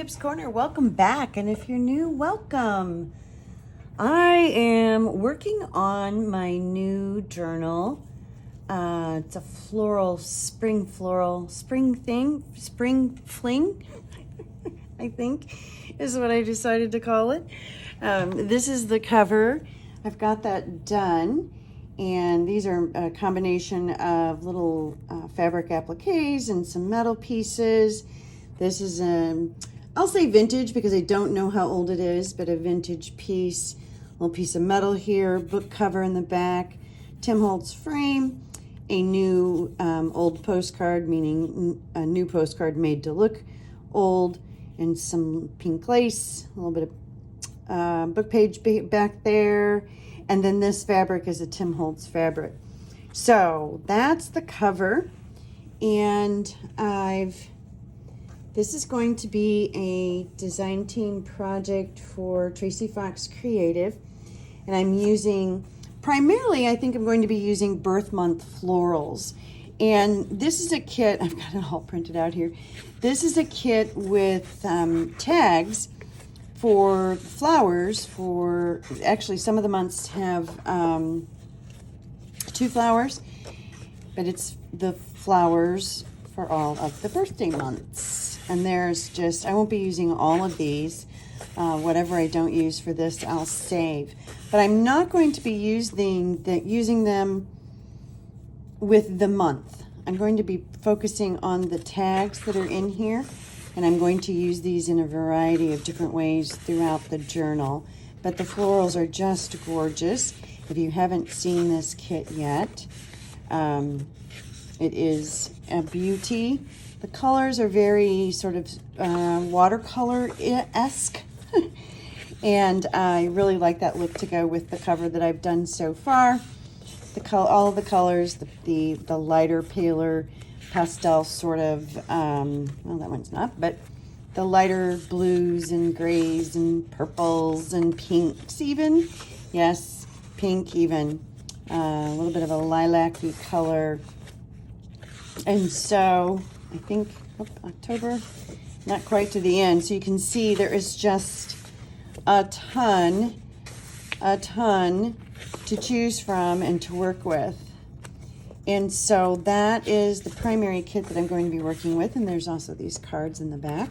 Tips Corner. Welcome back, and if you're new, welcome. I am working on my new journal. It's a spring fling, I think is what I decided to call it. This is the cover. I've got that done, and these are a combination of little fabric appliques and some metal pieces. This is I'll say vintage because I don't know how old it is, but a vintage piece. A little piece of metal here, book cover in the back, Tim Holtz frame, a new old postcard, meaning a new postcard made to look old, and some pink lace, a little bit of book page back there, and then this fabric is a Tim Holtz fabric. So that's the cover, and this is going to be a design team project for Tracie Fox Creative, and I'm using, primarily I think I'm going to be using birth month florals. And this is a kit, I've got it all printed out here. This is a kit with tags for flowers, actually some of the months have 2 flowers, but it's the flowers for all of the birthday months. And there's just, I won't be using all of these. Whatever I don't use for this, I'll save. But I'm not going to be using them with the month. I'm going to be focusing on the tags that are in here, and I'm going to use these in a variety of different ways throughout the journal. But the florals are just gorgeous. If you haven't seen this kit yet, it is a beauty. The colors are very sort of watercolor-esque, and I really like that look to go with the cover that I've done so far. All of the colors, the lighter, paler, pastel sort of, well, that one's not, but the lighter blues and grays and purples and pinks even. Yes, pink even. A little bit of a lilac-y color. And so I think October, not quite to the end. So you can see there is just a ton to choose from and to work with. And so that is the primary kit that I'm going to be working with. And there's also these cards in the back.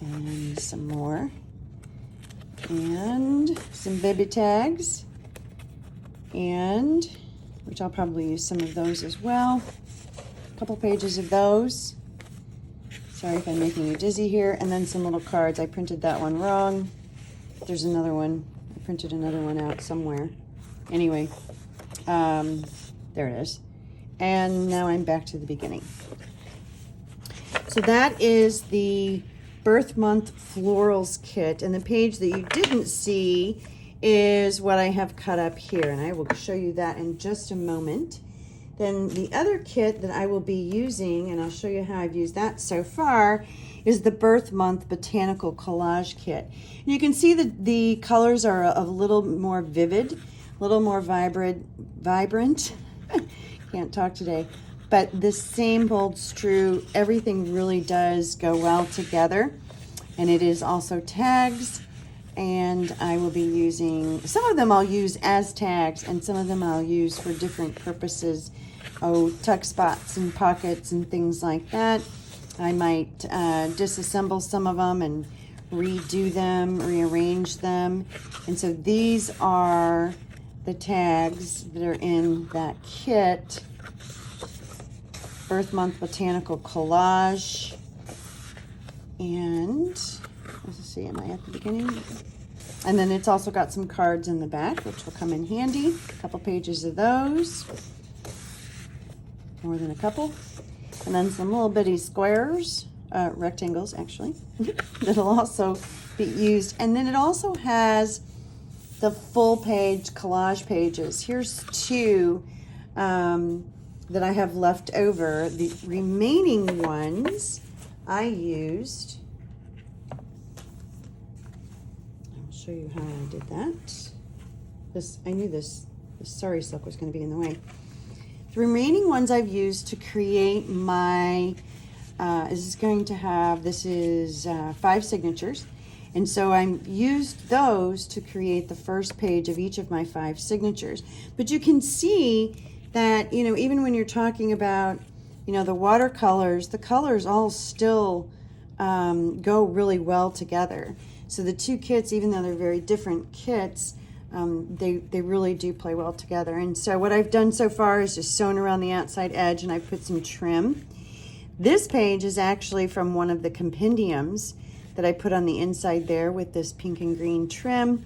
And some more. And some baby tags. And, which I'll probably use some of those as well. A couple pages of those. Sorry if I'm making you dizzy here. And then some little cards. I printed that one wrong. There's another one. I printed another one out somewhere. Anyway, there it is. And now I'm back to the beginning. So that is the birth month florals kit. And the page that you didn't see is what I have cut up here. And I will show you that in just a moment. Then the other kit that I will be using, and I'll show you how I've used that so far, is the Birth Month Botanical Collage Kit. And you can see that the colors are a little more vivid, a little more vibrant. Can't talk today. But the same holds true. Everything really does go well together. And it is also tags. And I will be using, some of them I'll use as tags, and some of them I'll use for different purposes. Oh, tuck spots and pockets and things like that. I might disassemble some of them and redo them, rearrange them. And so these are the tags that are in that kit. Birth Month Botanical Collage. And let's see, am I at the beginning? And then it's also got some cards in the back, which will come in handy. A couple pages of those. More than a couple. And then some little bitty squares, rectangles actually, that'll also be used. And then it also has the full page collage pages. Here's 2 that I have left over. The remaining ones I used, show you how I did that. I knew this sari silk was going to be in the way. The remaining ones I've used to create my is going to have, this is 5 signatures. And so I used those to create the first page of each of my 5 signatures. But you can see that, you know, even when you're talking about, you know, the watercolors, the colors all still go really well together. So the 2 kits, even though they're very different kits, they really do play well together. And so what I've done so far is just sewn around the outside edge, and I put some trim. This page is actually from one of the compendiums that I put on the inside there with this pink and green trim.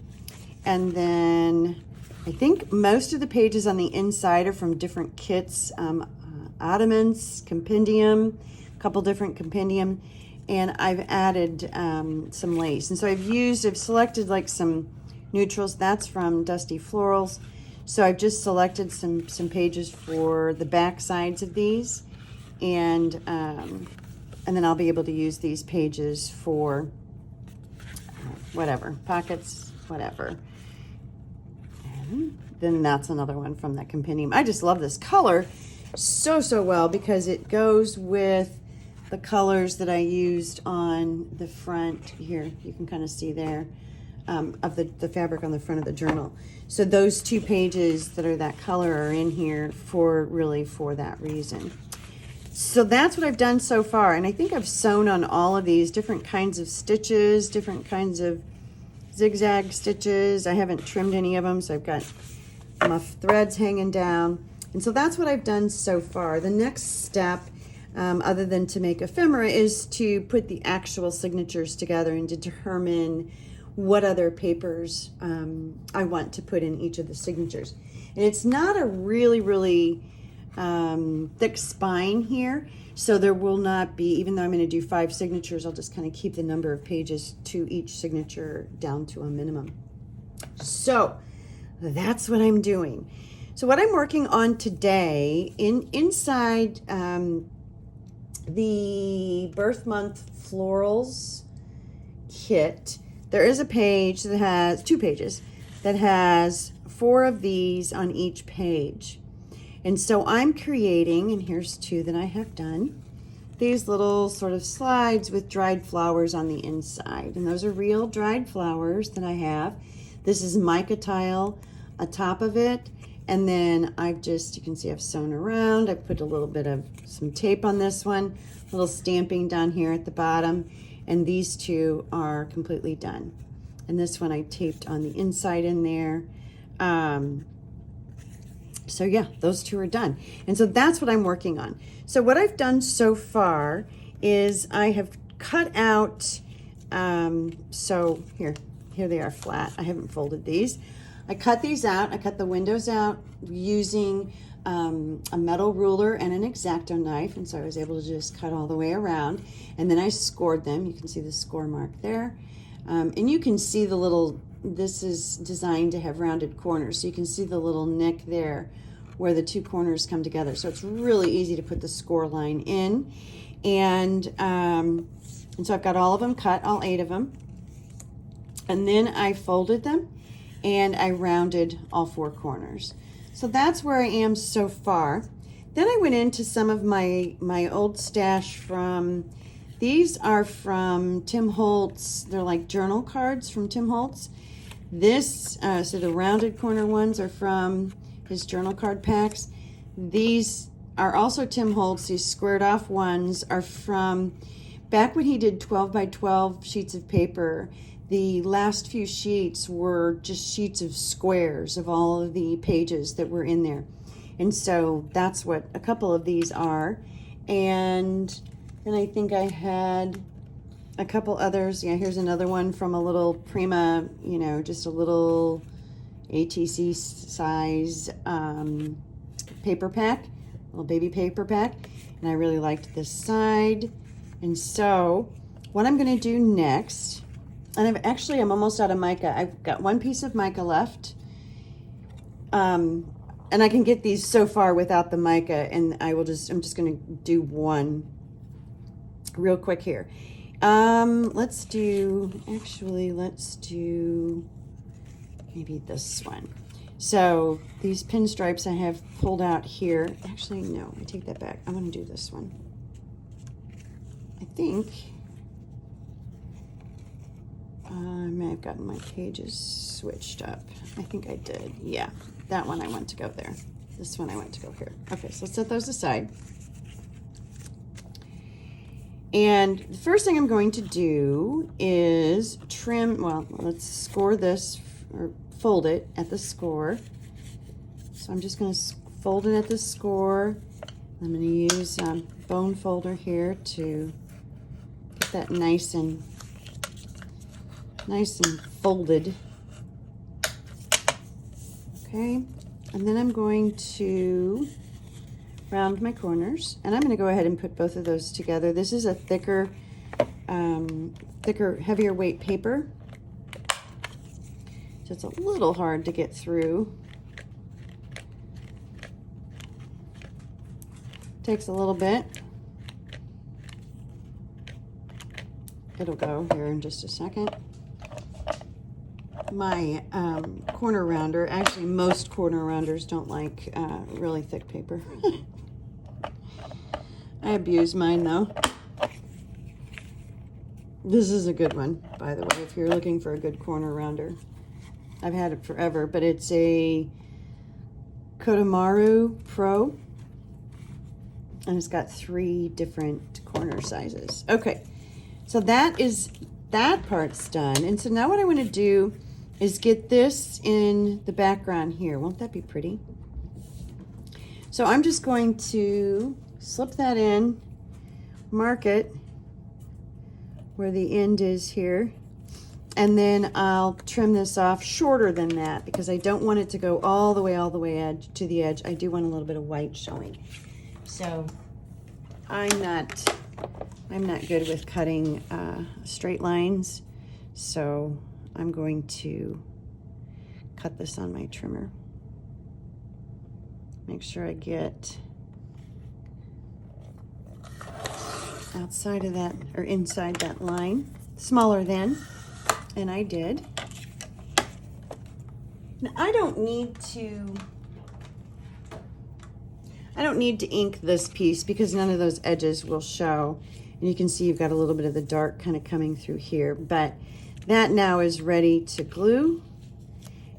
And then I think most of the pages on the inside are from different kits, Ottomans, compendium, a couple different compendium, and I've added some lace. And so I've selected like some neutrals. That's from Dusty Florals. So I've just selected some pages for the back sides of these, and then I'll be able to use these pages for whatever, pockets, whatever. And then that's another one from that compendium. I just love this color so well because it goes with the colors that I used on the front here. You can kind of see there of the fabric on the front of the journal. So those 2 pages that are that color are in here for that reason. So that's what I've done so far, and I think I've sewn on all of these different kinds of stitches, different kinds of zigzag stitches. I haven't trimmed any of them, so I've got my threads hanging down. And so that's what I've done so far. The next step, other than to make ephemera, is to put the actual signatures together and determine what other papers I want to put in each of the signatures. And it's not a really thick spine here, so there will not be, even though I'm going to do 5 signatures, I'll just kind of keep the number of pages to each signature down to a minimum. So that's what I'm doing. So what I'm working on today, inside the Birth Month Florals kit, there is a page that has 2 pages that has 4 of these on each page. And so I'm creating, and here's 2 that I have done, these little sort of slides with dried flowers on the inside. And those are real dried flowers that I have. This is mica tile atop of it. And then I've just, you can see I've sewn around. I put a little bit of some tape on this one, a little stamping down here at the bottom. And these 2 are completely done. And this one I taped on the inside in there. So yeah, those 2 are done. And so that's what I'm working on. So what I've done so far is I have cut out, so here they are flat. I haven't folded these. I cut these out. I cut the windows out using a metal ruler and an X-Acto knife. And so I was able to just cut all the way around. And then I scored them. You can see the score mark there. And you can see the little, this is designed to have rounded corners. So you can see the little nick there where the 2 corners come together. So it's really easy to put the score line in. And so I've got all of them cut, all 8 of them. And then I folded them and I rounded all 4 corners. So that's where I am so far. Then I went into some of my old stash from, these are from Tim Holtz. They're like journal cards from Tim Holtz. This, so the rounded corner ones are from his journal card packs. These are also Tim Holtz. These squared off ones are from back when he did 12 by 12 sheets of paper. The last few sheets were just sheets of squares of all of the pages that were in there. And so that's what a couple of these are. And I think I had a couple others. Yeah, here's another one from a little Prima, you know, just a little ATC size paper pack, little baby paper pack. And I really liked this side. And so what I'm going to do next, and I'm almost out of mica. I've got 1 piece of mica left. And I can get these so far without the mica, and I'm just going to do 1 real quick here. Let's do maybe this one. So these pinstripes I have pulled out here. Actually, no, I take that back. I'm going to do this one. I think I may have gotten my pages switched up. I think I did. Yeah, that one I want to go there. This one I want to go here. Okay, so let's set those aside. And the first thing I'm going to do is trim, well, let's score this, or fold it at the score. So I'm just going to fold it at the score. I'm going to use bone folder here to get that nice and folded. Okay, and then I'm going to round my corners, and I'm going to go ahead and put both of those together. This is a thicker, heavier weight paper, so it's a little hard to get through. Takes a little bit. It'll go here in just a second. My corner rounder, actually most corner rounders don't like really thick paper. I abuse mine though. This is a good one, by the way, if you're looking for a good corner rounder. I've had it forever, but it's a Kodomaru Pro, and it's got 3 different corner sizes. Okay, so that part's done. And so now what I want to do is get this in the background here. Won't that be pretty? So I'm just going to slip that in, mark it where the end is here, and then I'll trim this off shorter than that because I don't want it to go all the way edge to the edge. I do want a little bit of white showing. So I'm not good with cutting straight lines, so I'm going to cut this on my trimmer. Make sure I get outside of that, or inside that line, smaller than, and I did. Now I don't need to ink this piece because none of those edges will show. And you can see you've got a little bit of the dark kind of coming through here, but that now is ready to glue.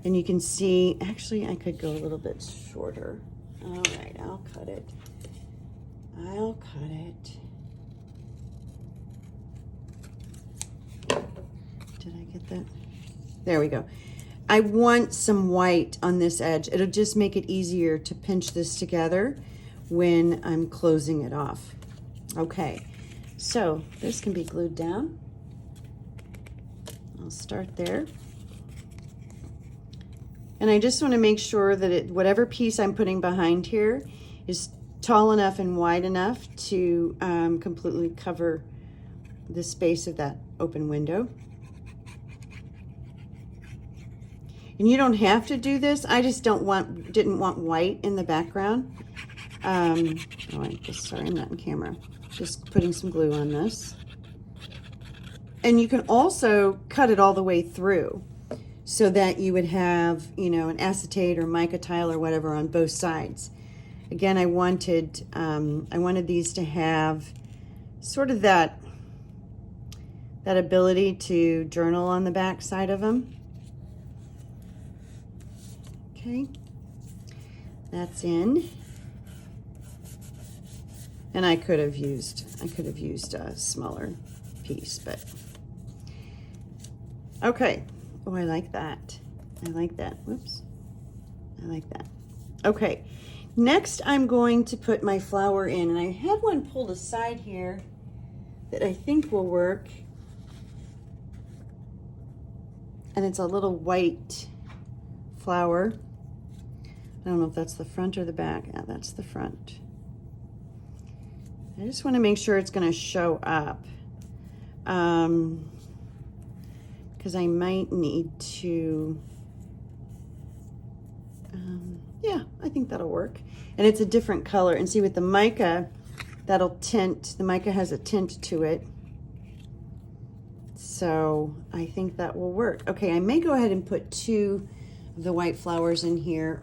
And you can see, actually I could go a little bit shorter. All right, I'll cut it. Did I get that? There we go. I want some white on this edge. It'll just make it easier to pinch this together when I'm closing it off. Okay, so this can be glued down. I'll start there. And I just want to make sure that whatever piece I'm putting behind here is tall enough and wide enough to completely cover the space of that open window. And you don't have to do this. I just didn't want white in the background. Sorry, I'm not in camera. Just putting some glue on this. And you can also cut it all the way through so that you would have, an acetate or mica tile or whatever on both sides. Again, I wanted these to have sort of that ability to journal on the back side of them. Okay, that's in. And I could have used a smaller piece, but okay. Oh, I like that. Whoops. I like that. Okay. Next, I'm going to put my flower in, and I had one pulled aside here that I think will work. And it's a little white flower. I don't know if that's the front or the back. Yeah, that's the front. I just want to make sure it's going to show up. Because I might need to, yeah, I think that'll work. And it's a different color. And see, with the mica, that'll tint, the mica has a tint to it. So I think that will work. Okay, I may go ahead and put 2 of the white flowers in here.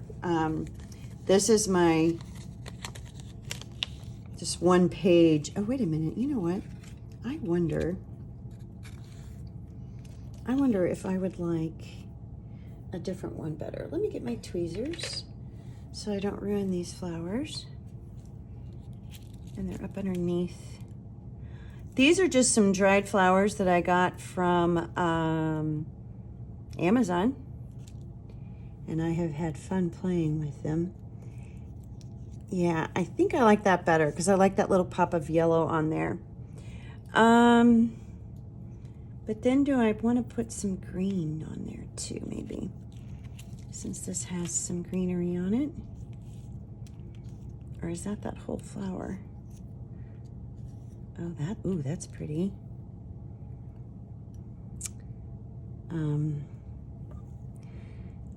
This is my, just 1 page. Oh, wait a minute, you know what? I wonder if I would like a different one better. Let me get my tweezers so I don't ruin these flowers. And they're up underneath. These are just some dried flowers that I got from Amazon. And I have had fun playing with them. Yeah, I think I like that better because I like that little pop of yellow on there. But then do I want to put some green on there too, maybe? Since this has some greenery on it. Or is that whole flower? Oh, that's pretty.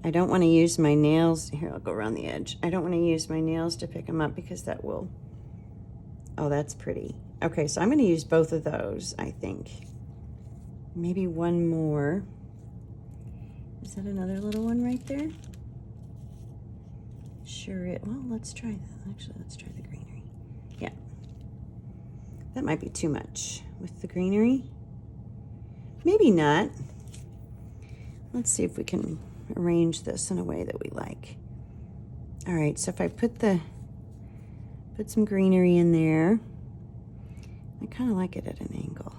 I don't want to use my nails. Here, I'll go around the edge. I don't want to use my nails to pick them up because that will... Oh, that's pretty. Okay, so I'm going to use both of those, I think. Maybe one more. Is that another little one right there? Sure it... Well, let's try that. Actually, let's try the greenery. Yeah. That might be too much with the greenery. Maybe not. Let's see if we can arrange this in a way that we like. All right, so if I put some greenery in there, I kind of like it at an angle.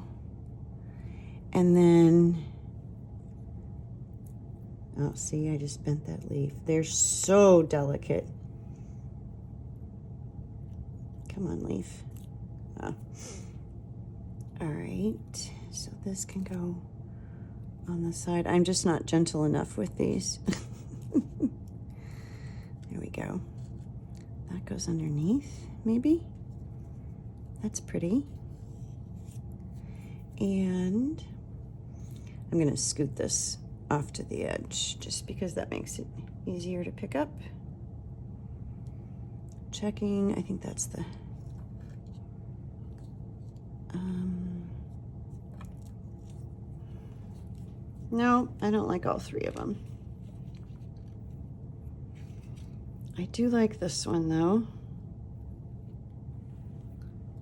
And then, oh, see, I just bent that leaf. They're so delicate. Come on, leaf. Oh. All right, so this can go on the side. I'm just not gentle enough with these. There we go. That goes underneath, maybe. That's pretty. And I'm gonna scoot this off to the edge just because that makes it easier to pick up. Checking, I think that's the, no, I don't like all three of them. I do like this one though.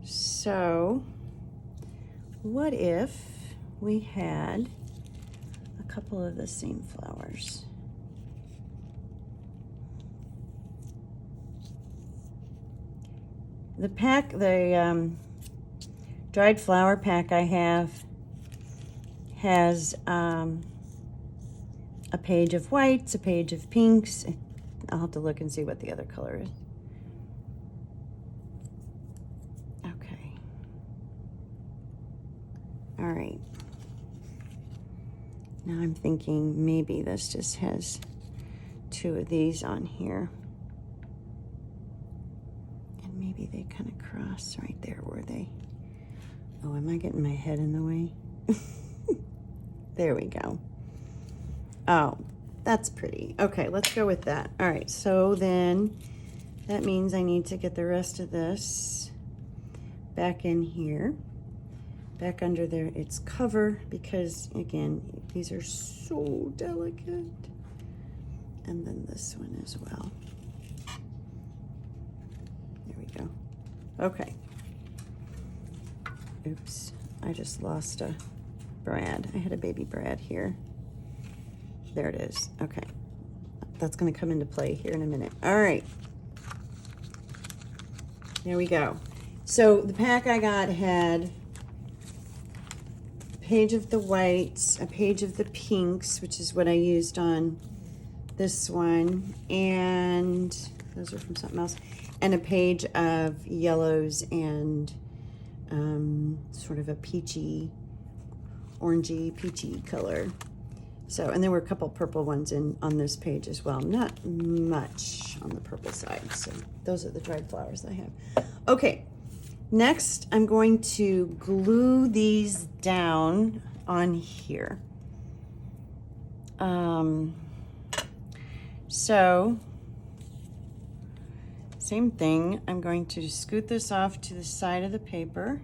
So, what if we had a couple of the same flowers? The pack, the dried flower pack I have has a page of whites, a page of pinks. I'll have to look and see what the other color is. Okay. All right. Now I'm thinking maybe this just has two of these on here. And maybe they kind of cross right there, were they? Oh, am I getting my head in the way? There we go. Oh, that's pretty. Okay, let's go with that. All right, so then that means I need to get the rest of this back in here, back under there its cover, because again, these are so delicate. And then this one as well. There we go. Okay. Oops, I just lost a Brad. I had a baby Brad here. There it is. Okay. That's going to come into play here in a minute. All right. There we go. So the pack I got had a page of the whites, a page of the pinks, which is what I used on this one, and those are from something else, and a page of yellows and sort of a peachy, orangey, peachy color. So, and there were a couple purple ones on this page as well. Not much on the purple side. So those are the dried flowers I have. Okay, next I'm going to glue these down on here. So, same thing. I'm going to scoot this off to the side of the paper.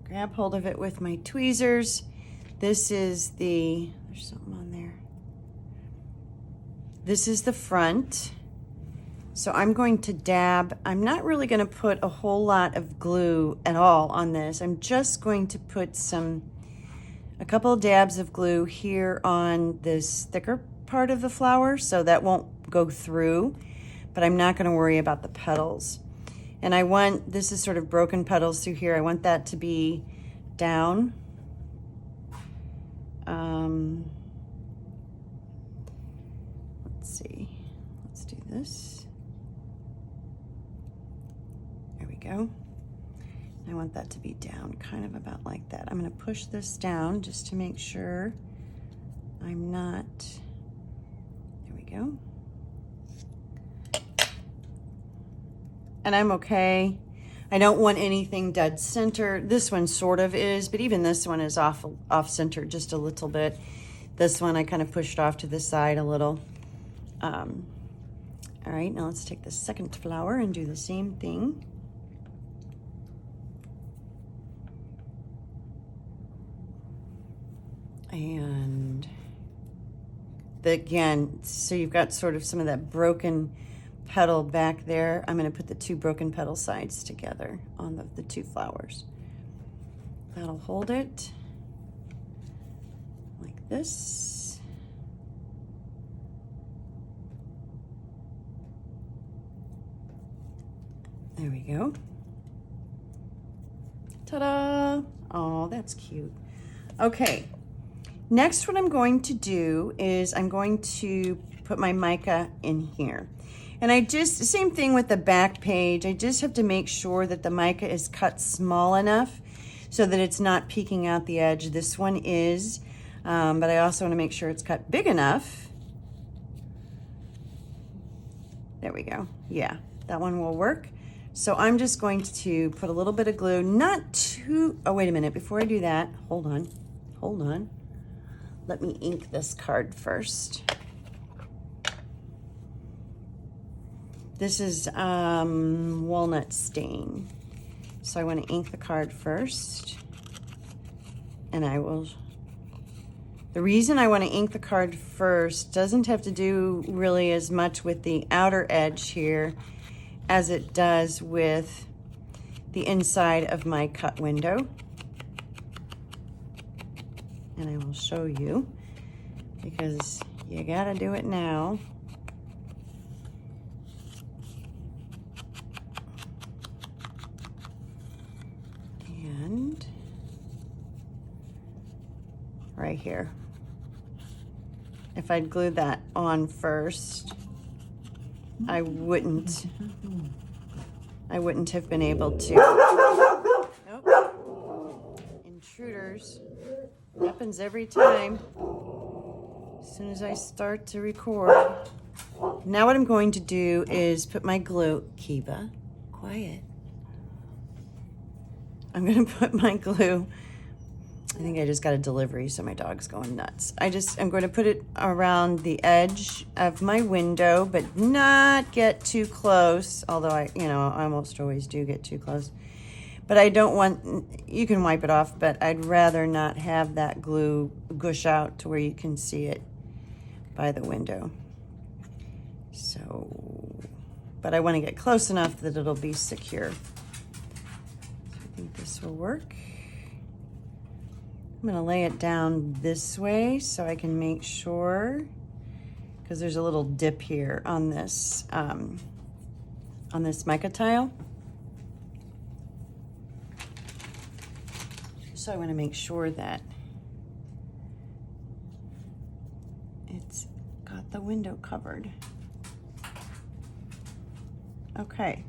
Grab hold of it with my tweezers. This is there's something on there. This is the front. So I'm going to dab. I'm not really going to put a whole lot of glue at all on this. I'm just going to put a couple of dabs of glue here on this thicker part of the flower, so that won't go through, but I'm not going to worry about the petals. And I want, this is sort of broken petals through here, I want that to be down. Let's see, let's do this. There we go. I want that to be down kind of about like that. I'm going to push this down just to make sure I'm not, there we go. And I'm okay. I don't want anything dead center. This one sort of is, but even this one is off center just a little bit. This one I kind of pushed off to the side a little. All right, now let's take the second flower and do the same thing. And again, so you've got sort of some of that broken petal back there. I'm going to put the two broken petal sides together on the two flowers. That'll hold it like this. There we go. Ta-da! Oh, that's cute. Okay. Next, what I'm going to do is I'm going to put my mica in here. And I just, same thing with the back page, I just have to make sure that the mica is cut small enough so that it's not peeking out the edge. This one is, but I also want to make sure it's cut big enough. There we go. Yeah, that one will work. So I'm just going to put a little bit of glue, not too, oh, wait a minute, before I do that, hold on. Let me ink this card first. This is walnut stain. So I want to ink the card first. And I will, the reason I want to ink the card first doesn't have to do really as much with the outer edge here as it does with the inside of my cut window. And I will show you, because you gotta do it now. And right here. If I'd glued that on first, I wouldn't have been able to. Nope. Intruders. Happens every time. As soon as I start to record. Now what I'm going to do is put my glue, Kiba, quiet. I'm gonna put my glue, I think I just got a delivery, so my dog's going nuts. I'm going to put it around the edge of my window, but not get too close, although I almost always do get too close. But I don't want, you can wipe it off, but I'd rather not have that glue gush out to where you can see it by the window. So, but I want to get close enough that it'll be secure. So I think this will work. I'm going to lay it down this way so I can make sure, because there's a little dip here on this mica tile. So I want to make sure that it's got the window covered. Okay.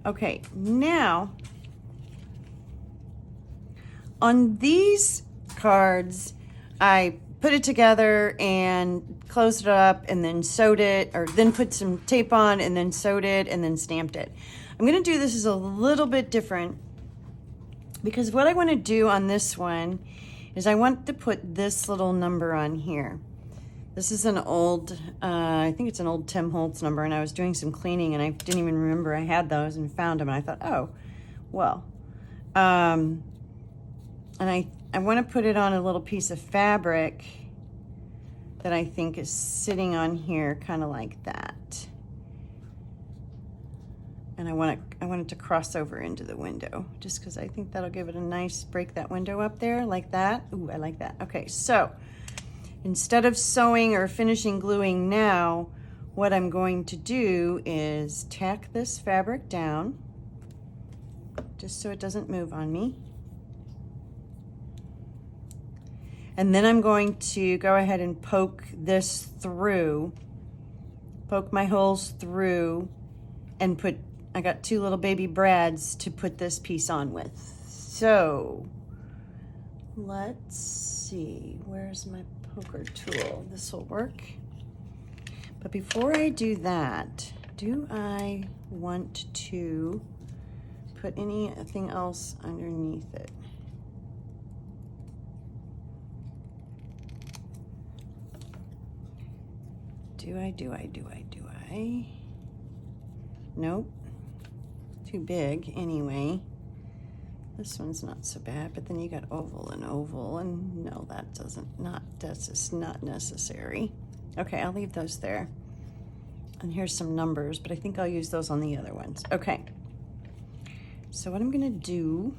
Okay, now on these cards, I put it together and closed it up and then sewed it, or then put some tape on and then sewed it and then stamped it. I'm going to do this as a little bit different, because what I want to do on this one is I want to put this little number on here. This is an old, I think it's an old Tim Holtz number, and I was doing some cleaning and I didn't even remember I had those and found them, and I thought, oh, well. And I want to put it on a little piece of fabric that I think is sitting on here kind of like that. And I want it to cross over into the window, just because I think that'll give it a nice, break that window up there like that. Ooh, I like that. Okay, so instead of sewing or finishing gluing now, what I'm going to do is tack this fabric down, just so it doesn't move on me. And then I'm going to go ahead and poke this through, poke my holes through, and put, I got 2 little baby brads to put this piece on with. So let's see, where's my poker tool? This will work. But before I do that, do I want to put anything else underneath it? Do I? Nope. Too big anyway. This one's not so bad, but then you got oval and oval, and no, that's just not necessary. Okay, I'll leave those there. And here's some numbers, but I think I'll use those on the other ones. Okay. So what I'm gonna do,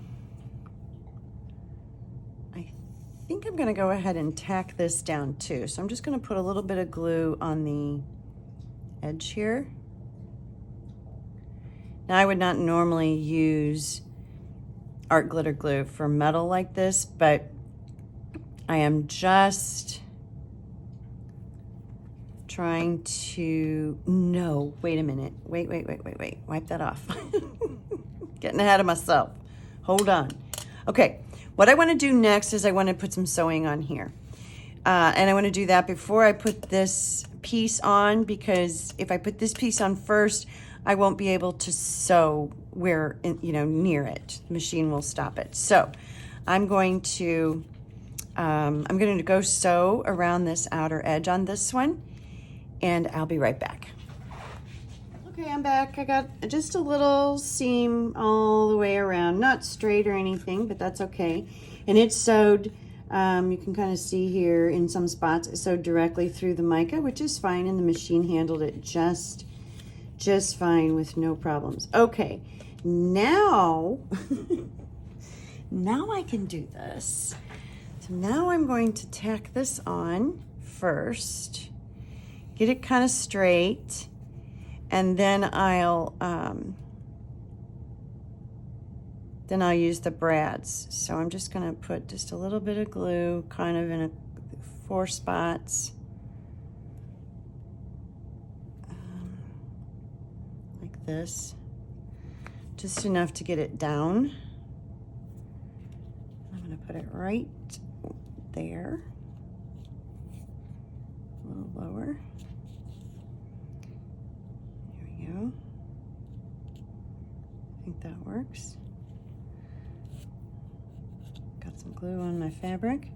I think I'm gonna go ahead and tack this down too. So I'm just gonna put a little bit of glue on the edge here. Now I would not normally use art glitter glue for metal like this, but I am just trying to, no, wait a minute. Wait. Wipe that off. Getting ahead of myself. Hold on. Okay, what I want to do next is I want to put some sewing on here. And I want to do that before I put this piece on, because if I put this piece on first, I won't be able to sew where, near it. The machine will stop it. So I'm going to go sew around this outer edge on this one, and I'll be right back. Okay, I'm back. I got just a little seam all the way around, not straight or anything, but that's okay. And it's sewed, you can kind of see here in some spots, it sewed directly through the mica, which is fine, and the machine handled it just fine with no problems. Okay, now, now I can do this. So now I'm going to tack this on first, get it kind of straight, and then I'll use the brads. So I'm just gonna put just a little bit of glue kind of in 4 spots. Like this. Just enough to get it down. I'm gonna put it right there. A little lower. There we go. I think that works. Got some glue on my fabric.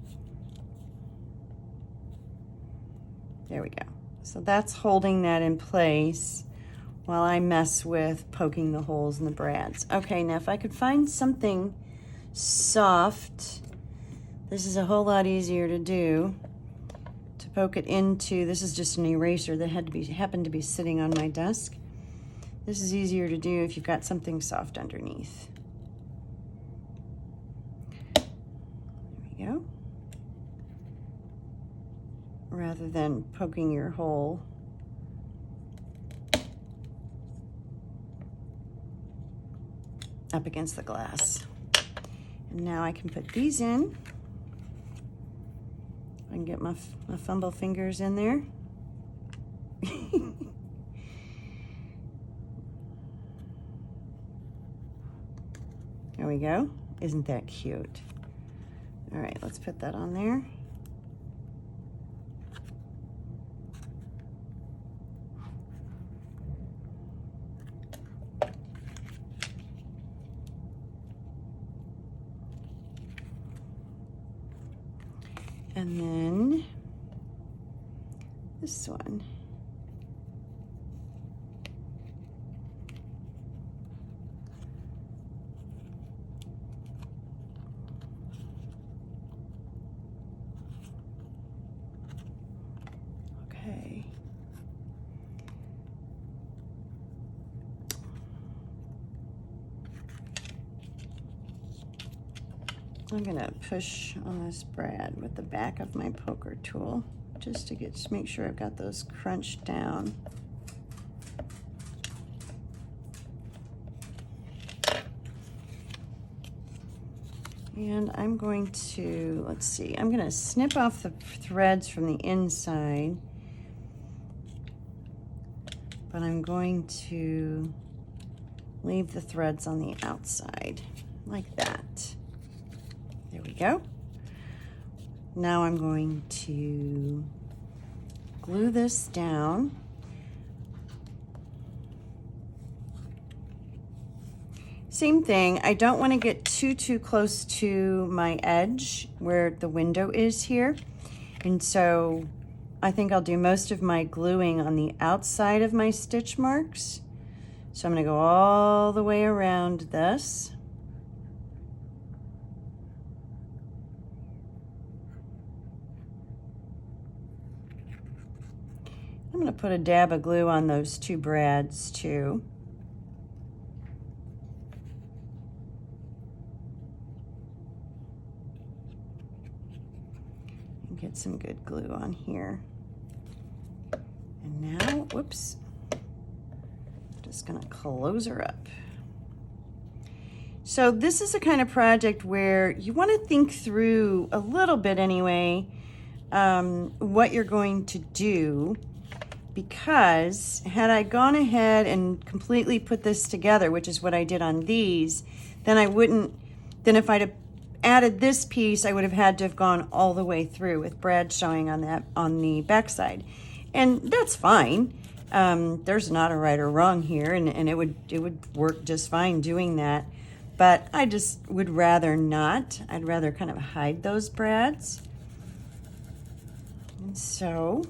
There we go. So that's holding that in place while I mess with poking the holes in the brads. Okay, now if I could find something soft, this is a whole lot easier to do. To poke it into, this is just an eraser that happened to be sitting on my desk. This is easier to do if you've got something soft underneath. There we go. Rather than poking your hole. Up against the glass. And now I can put these in. I can get my fumble fingers in there. There we go. Isn't that cute? All right, let's put that on there. And then this one. I'm gonna push on this brad with the back of my poker tool just to make sure I've got those crunched down. And I'm going to, let's see, I'm gonna snip off the threads from the inside, but I'm going to leave the threads on the outside, like that. There we go. Now I'm going to glue this down. Same thing, I don't want to get too close to my edge where the window is here. And so I think I'll do most of my gluing on the outside of my stitch marks. So I'm going to go all the way around this. I'm going to put a dab of glue on those two brads too. And get some good glue on here. And now, whoops, just going to close her up. So this is a kind of project where you want to think through a little bit anyway, what you're going to do. Because had I gone ahead and completely put this together, which is what I did on these, then if I'd have added this piece, I would have had to have gone all the way through with brad showing on the backside. And that's fine. There's not a right or wrong here, and it would work just fine doing that. But I just would rather not. I'd rather kind of hide those brads. And so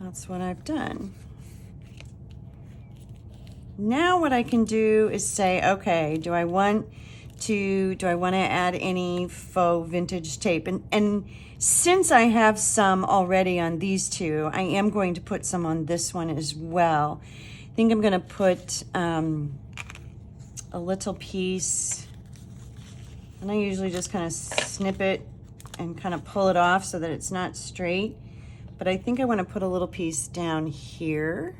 that's what I've done. Now what I can do is say, okay, do I want to add any faux vintage tape? And since I have some already on these two, I am going to put some on this one as well. I think I'm going to put a little piece, and I usually just kind of snip it and kind of pull it off so that it's not straight. But I think I want to put a little piece down here.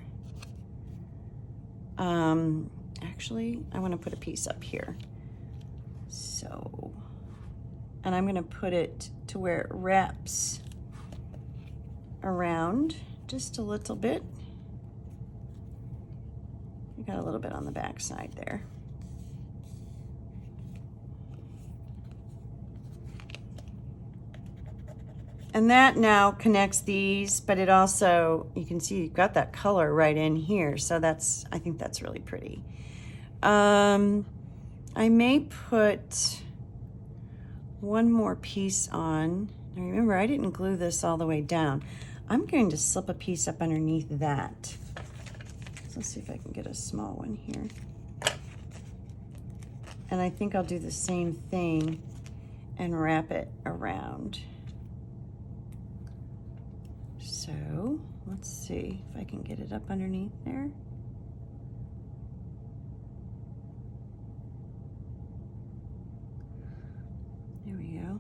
Actually, I want to put a piece up here. So, and I'm going to put it to where it wraps around just a little bit. You got a little bit on the back side there. And that now connects these, but it also, you can see you've got that color right in here. So I think that's really pretty. I may put one more piece on. Now remember, I didn't glue this all the way down. I'm going to slip a piece up underneath that. So let's see if I can get a small one here. And I think I'll do the same thing and wrap it around. So let's see if I can get it up underneath there. There we go.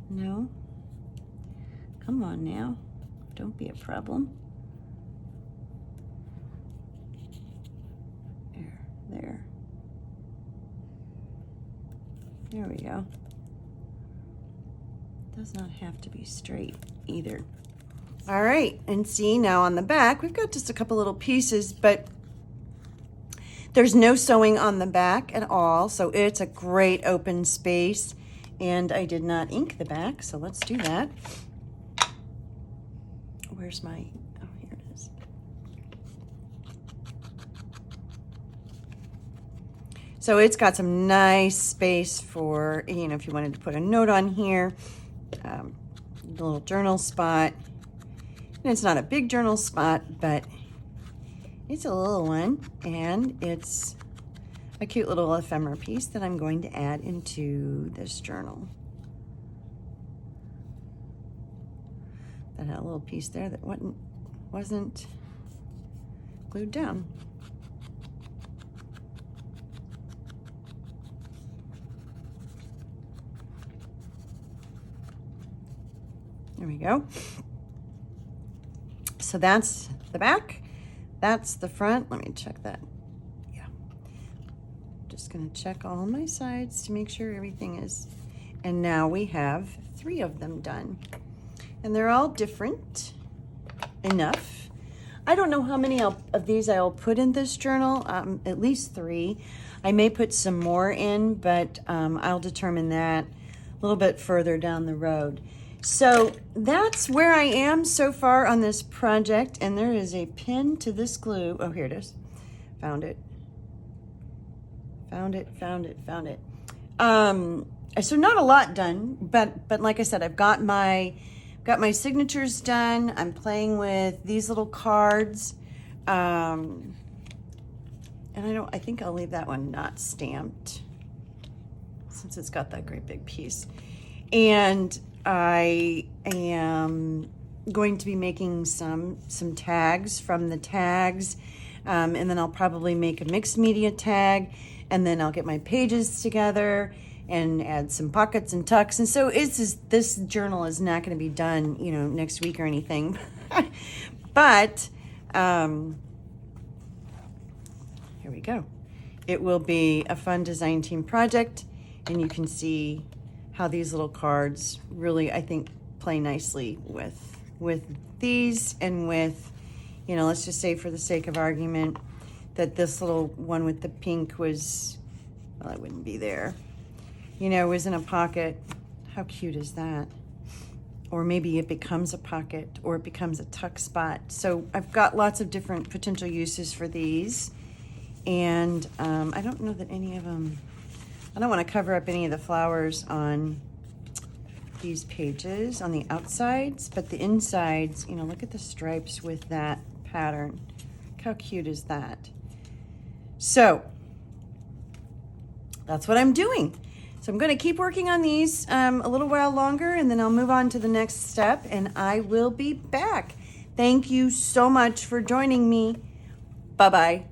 No. Come on now. Don't be a problem. There. There we go. Does not have to be straight either. All right, and see now on the back, we've got just a couple little pieces, but there's no sewing on the back at all, so it's a great open space. And I did not ink the back, so let's do that. Where's my, oh, here it is. So it's got some nice space for, you know, if you wanted to put a note on here, the little journal spot. And it's not a big journal spot, but it's a little one, and it's a cute little ephemera piece that I'm going to add into this journal. That had a little piece there that wasn't glued down. There we go. So that's the back. That's the front. Let me check that. Yeah. Just gonna check all my sides to make sure everything is. And now we have 3 of them done. And they're all different enough. I don't know how many of these I'll put in this journal, at least 3. I may put some more in, but I'll determine that a little bit further down the road. So that's where I am so far on this project, and there is a pin to this glue. Oh, here it is. Found it. Found it, found it, found it. So not a lot done, but like I said, I've got my signatures done. I'm playing with these little cards. And I think I'll leave that one not stamped since it's got that great big piece. And I am going to be making some tags from the tags, and then I'll probably make a mixed media tag, and then I'll get my pages together and add some pockets and tucks. And so this journal is not going to be done, you know, next week or anything, but here we go. It will be a fun design team project, and you can see how these little cards really, I think, play nicely with these, and with, you know, let's just say for the sake of argument that this little one with the pink was, well, it wouldn't be there. You know, was in a pocket. How cute is that? Or maybe it becomes a pocket, or it becomes a tuck spot. So I've got lots of different potential uses for these. And I don't know that any of them, I don't want to cover up any of the flowers on these pages on the outsides, but the insides, you know, look at the stripes with that pattern. Look how cute is that? So that's what I'm doing. So I'm going to keep working on these a little while longer, and then I'll move on to the next step, and I will be back. Thank you so much for joining me. Bye-bye.